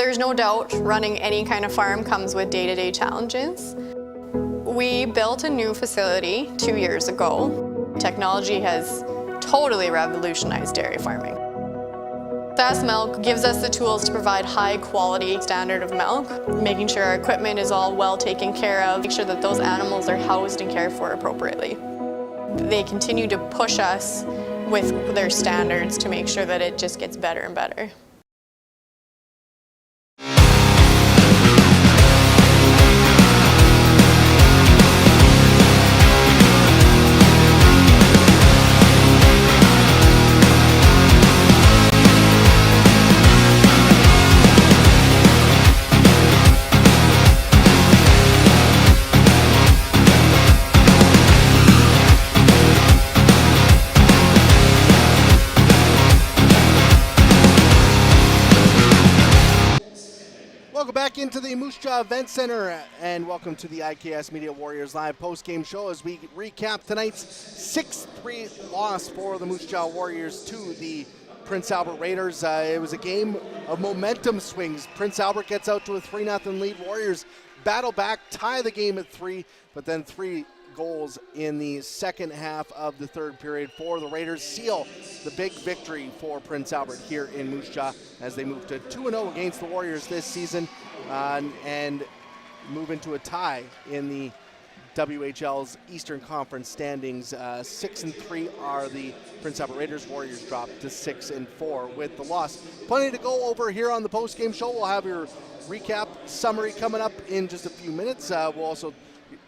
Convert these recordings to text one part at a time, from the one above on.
There's no doubt running any kind of farm comes with day-to-day challenges. We built a new facility 2 years ago. Technology has totally revolutionized dairy farming. Fast Milk gives us the tools to provide high quality standard of milk, making sure our equipment is all well taken care of, make sure that those animals are housed and cared for appropriately. They continue to push us with their standards to make sure that it just gets better and better. Welcome back into the Moose Jaw Event Center, and welcome to the IKS Media Warriors live post-game show as we recap tonight's 6-3 loss for the Moose Jaw Warriors to the Prince Albert Raiders. It was a game of momentum swings. Prince Albert gets out to a 3-0 lead. Warriors battle back, tie the game at 3, but then 3 goals in the second half of the third period for the Raiders seal the big victory for Prince Albert here in Moose Jaw as they move to 2-0 against the Warriors this season and move into a tie in the WHL's Eastern Conference standings. 6-3 are the Prince Albert Raiders. Warriors drop to 6-4 with the loss. Plenty to go over here on the post-game show. We'll have your recap summary coming up in just a few minutes. We'll also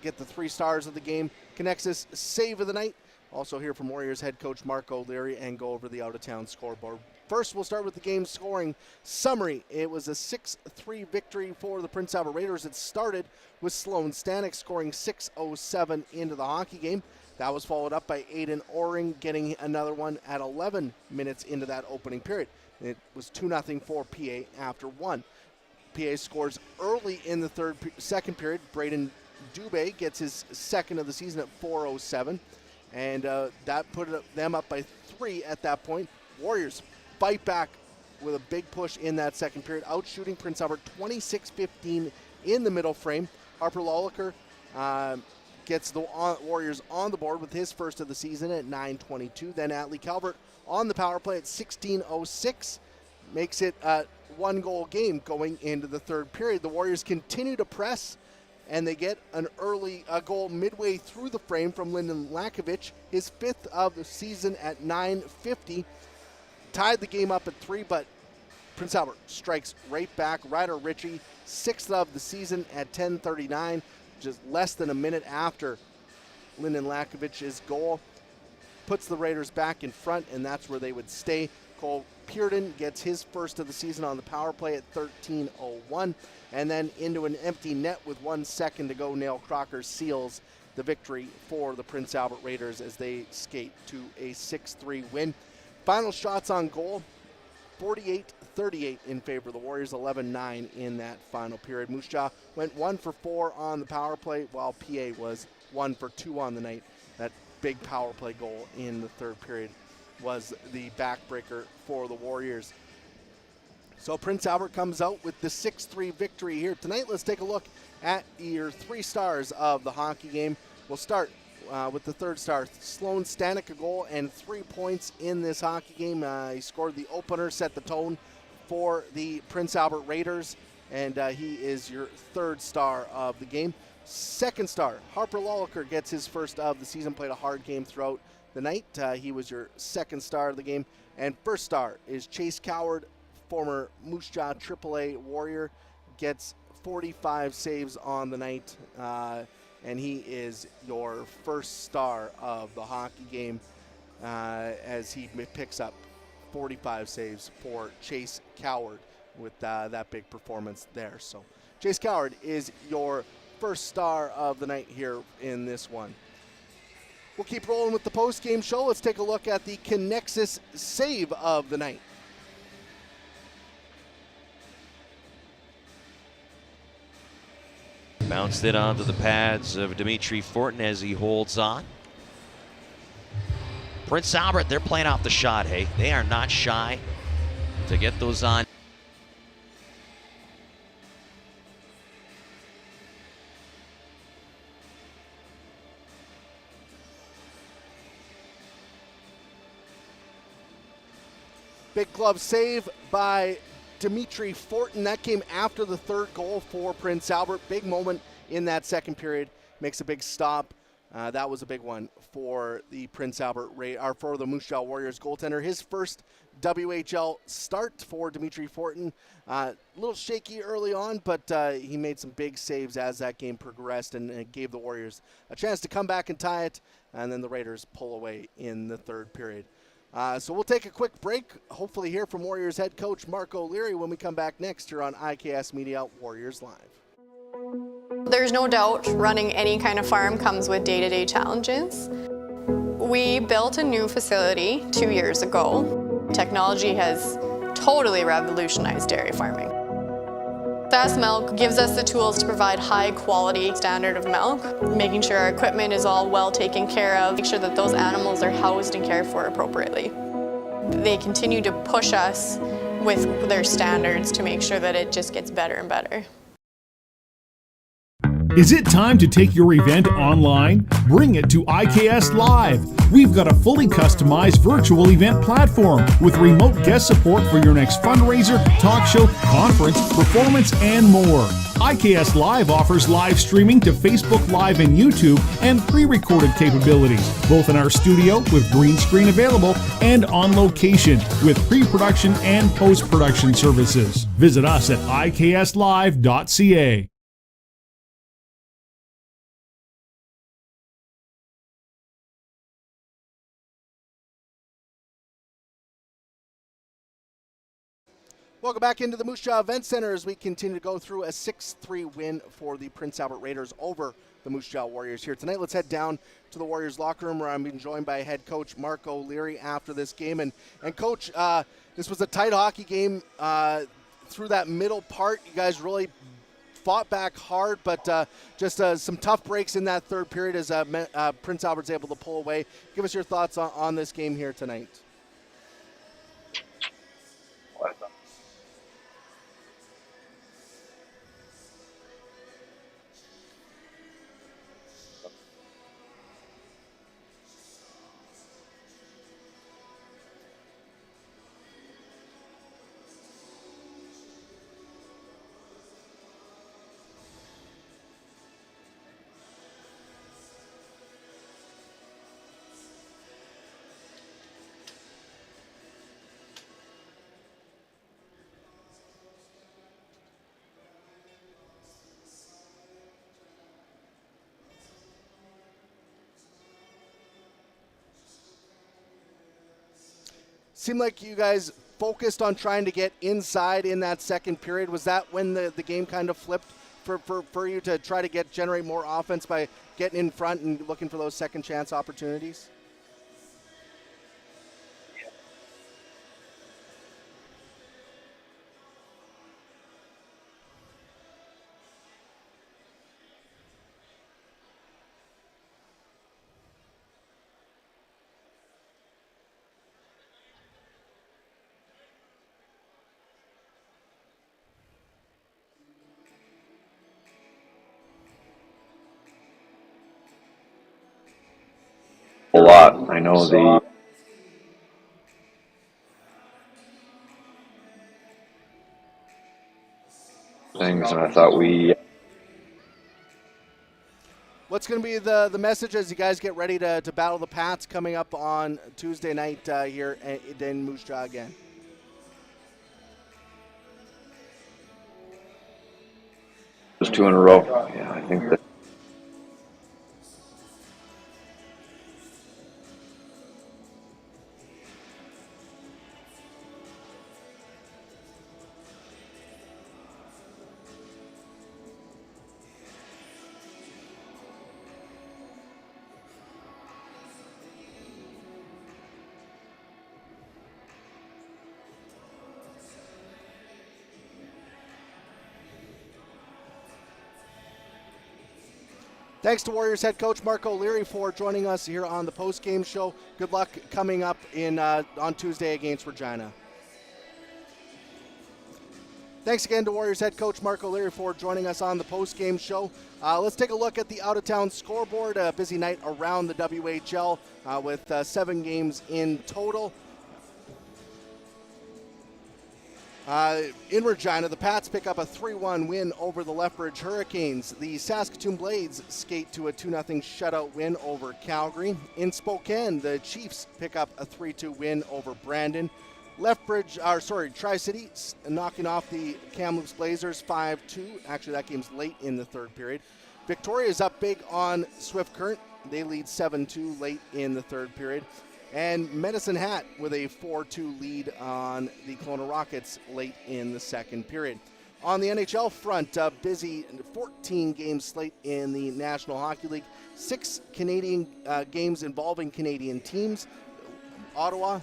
get the 3 stars of the game, Connexus save of the night. Also hear from Warriors head coach Mark O'Leary and go over the out-of-town scoreboard. First, we'll start with the game scoring summary. It was a 6-3 victory for the Prince Albert Raiders. It started with Sloan Stanek scoring 6:07 into the hockey game. That was followed up by Aiden Oring getting another one at 11 minutes into that opening period. It was 2-0 for PA after 1. PA scores early in the second period. Braden Dubé gets his second of the season at 4:07, and that put them up by 3 at that point. Warriors fight back with a big push in that second period, outshooting Prince Albert 26-15 in the middle frame. Harper Lawlicker gets the Warriors on the board with his first of the season at 9:22. Then Atlee Calvert on the power play at 16:06 makes it a 1-goal game going into the third period. The Warriors continue to press, and they get an early goal midway through the frame from Lyndon Lakovic, his 5th of the season at 9:50. Tied the game up at 3, but Prince Albert strikes right back. Ryder Ritchie, 6th of the season at 10:39, just less than a minute after Lyndon Lakovic's goal. Puts the Raiders back in front, and that's where they would stay. Cole Pearden gets his first of the season on the power play at 13:01. And then into an empty net with 1 second to go, Neil Crocker seals the victory for the Prince Albert Raiders as they skate to a 6-3 win. Final shots on goal, 48-38 in favor of the Warriors, 11-9 in that final period. Moose Jaw went 1 for 4 on the power play, while PA was 1 for 2 on the night. That big power play goal in the third period was the backbreaker for the Warriors. So Prince Albert comes out with the 6-3 victory here tonight. Let's take a look at your 3 stars of the hockey game. We'll start with the third star, Sloan Stanek, a goal and 3 points in this hockey game. He scored the opener, set the tone for the Prince Albert Raiders, and he is your 3rd star of the game. Second star, Harper Lawlicker gets his first of the season, played a hard game throughout the night. He was your 2nd star of the game. And first star is Chase Coward, former Moose Jaw AAA Warrior, gets 45 saves on the night, and he is your first star of the hockey game as he picks up 45 saves for Chase Coward with that big performance there. So Chase Coward is your first star of the night here in this one. We'll keep rolling with the post-game show. Let's take a look at the Connexus save of the night. Bounced it onto the pads of Dimitri Fortin as he holds on. Prince Albert, they're playing off the shot, hey. They are not shy to get those on. Big glove save by Dimitri Fortin. That came after the third goal for Prince Albert. Big moment in that second period. Makes a big stop. That was a big one for the Prince Albert or for the Moose Jaw Warriors goaltender. His first WHL start for Dimitri Fortin. A little shaky early on, but he made some big saves as that game progressed, and it gave the Warriors a chance to come back and tie it, and then the Raiders pull away in the third period. So we'll take a quick break, hopefully hear from Warriors head coach Marc O'Leary when we come back next here on IKS Media Warriors Live. There's no doubt running any kind of farm comes with day-to-day challenges. We built a new facility 2 years ago. Technology has totally revolutionized dairy farming. Fast Milk gives us the tools to provide high quality standard of milk, making sure our equipment is all well taken care of, make sure that those animals are housed and cared for appropriately. They continue to push us with their standards to make sure that it just gets better and better. Is it time to take your event online? Bring it to IKS Live. We've got a fully customized virtual event platform with remote guest support for your next fundraiser, talk show, conference, performance, and more. IKS Live offers live streaming to Facebook Live and YouTube and pre-recorded capabilities, both in our studio with green screen available and on location with pre-production and post-production services. Visit us at ikslive.ca. Welcome back into the Moose Jaw Event Center as we continue to go through a 6-3 win for the Prince Albert Raiders over the Moose Jaw Warriors here tonight. Let's head down to the Warriors locker room where I'm being joined by head coach Marc O'Leary after this game. And coach, this was a tight hockey game through that middle part. You guys really fought back hard, but just some tough breaks in that third period as Prince Albert's able to pull away. Give us your thoughts on this game here tonight. Seemed like you guys focused on trying to get inside in that second period. Was that when the game kind of flipped for you to try to generate more offense by getting in front and looking for those second chance opportunities? A lot. I know the things, and I thought we. What's going to be the message as you guys get ready to battle the Pats coming up on Tuesday night here in Moose Jaw again? Just 2 in a row. Yeah, I think that. Thanks to Warriors head coach Marc O'Leary for joining us here on the post-game show. Good luck coming up on Tuesday against Regina. Thanks again to Warriors head coach Marc O'Leary for joining us on the post-game show. Let's take a look at the out-of-town scoreboard. A busy night around the WHL with 7 games in total. In Regina, the Pats pick up a 3-1 win over the Lethbridge Hurricanes. The Saskatoon Blades skate to a 2-0 shutout win over Calgary. In Spokane, the Chiefs pick up a 3-2 win over Brandon. Tri-City knocking off the Kamloops Blazers 5-2. Actually, that game's late in the third period. Victoria is up big on Swift Current. They lead 7-2 late in the third period. And Medicine Hat with a 4-2 lead on the Kelowna Rockets late in the second period. On the NHL front, busy 14-game slate in the National Hockey League. 6 Canadian games involving Canadian teams. Ottawa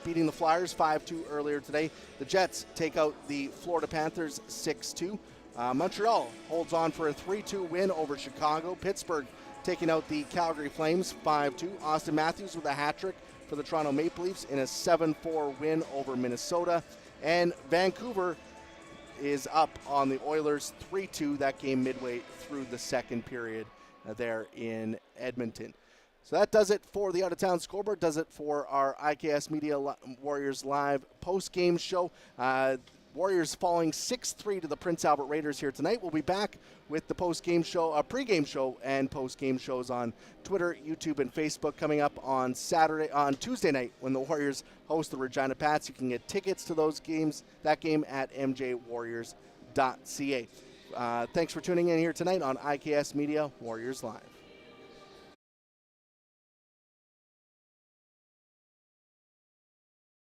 beating the Flyers 5-2 earlier today. The Jets take out the Florida Panthers 6-2. Montreal holds on for a 3-2 win over Chicago. Pittsburgh taking out the Calgary Flames 5-2. Austin Matthews with a hat trick for the Toronto Maple Leafs in a 7-4 win over Minnesota. And Vancouver is up on the Oilers 3-2. That game midway through the second period there in Edmonton. So that does it for the out-of-town scoreboard, does it for our IKS Media Warriors live post-game show. Warriors falling 6-3 to the Prince Albert Raiders here tonight. We'll be back with the post-game show, pre-game show, and post-game shows on Twitter, YouTube, and Facebook coming up on Tuesday night when the Warriors host the Regina Pats. You can get tickets to that game at mjwarriors.ca. Thanks for tuning in here tonight on IKS Media Warriors Live.